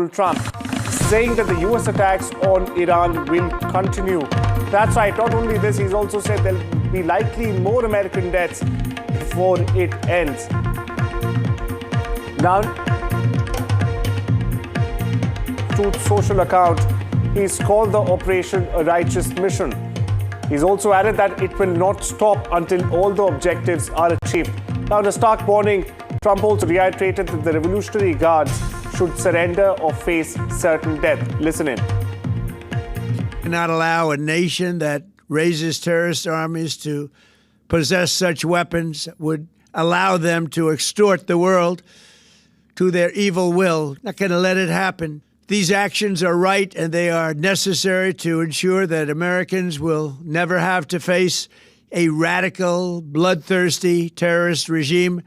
Donald Trump, saying that the US attacks on Iran will continue. That's right, not only this, he's also said there'll be likely more American deaths before it ends. Now, Truth Social account, he's called the operation a righteous mission. He's also added that it will not stop until all the objectives are achieved. Now, in a stark warning, Trump also reiterated that the Revolutionary Guards should surrender or face certain death. Listen in. Cannot allow a nation that raises terrorist armies to possess such weapons, would allow them to extort the world to their evil will. Not going to let it happen. These actions are right and they are necessary to ensure that Americans will never have to face a radical, bloodthirsty terrorist regime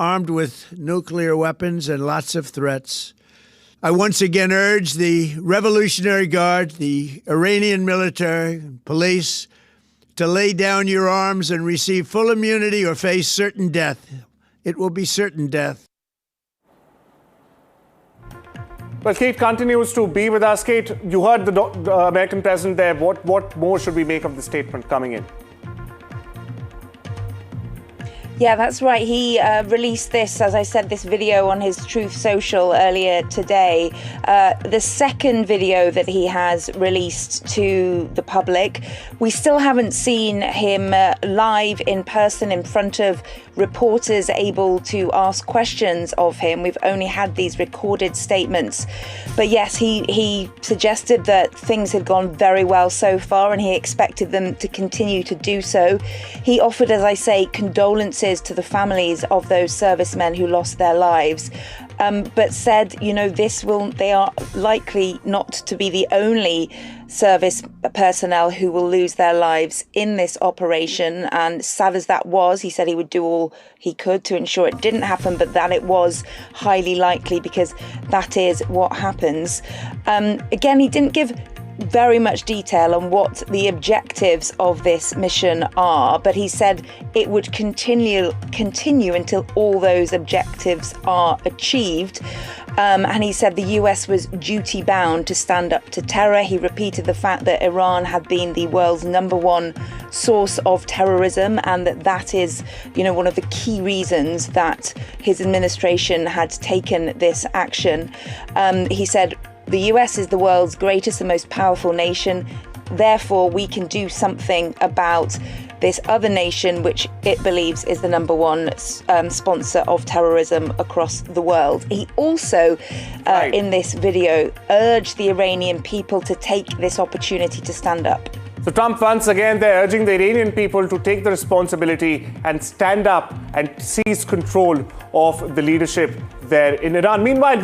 armed with nuclear weapons and lots of threats. I once again urge the Revolutionary Guard, the Iranian military and police, to lay down your arms and receive full immunity or face certain death. It will be certain death. Well, Kate continues to be with us. Kate, you heard the American president there. What more should we make of the statement coming in? Yeah, that's right. He released this, as I said, this video on his Truth Social earlier today. The second video that he has released to the public. We still haven't seen him live in person in front of reporters able to ask questions of him. We've only had these recorded statements. But yes, he suggested that things had gone very well so far and he expected them to continue to do so. He offered, as I say, condolences to the families of those servicemen who lost their lives, but said, they are likely not to be the only service personnel who will lose their lives in this operation. And sad as that was, he said he would do all he could to ensure it didn't happen, but that it was highly likely because that is what happens. Again, he didn't give very much detail on what the objectives of this mission are, but he said it would continue until all those objectives are achieved. And he said the US was duty bound to stand up to terror. He repeated the fact that Iran had been the world's #1 source of terrorism, and that is, one of the key reasons that his administration had taken this action. He said, the US is the world's greatest and most powerful nation. Therefore, we can do something about this other nation, which it believes is the #1 sponsor of terrorism across the world. He also, in this video, urged the Iranian people to take this opportunity to stand up. So Trump, once again, they're urging the Iranian people to take the responsibility and stand up and seize control of the leadership there in Iran. Meanwhile,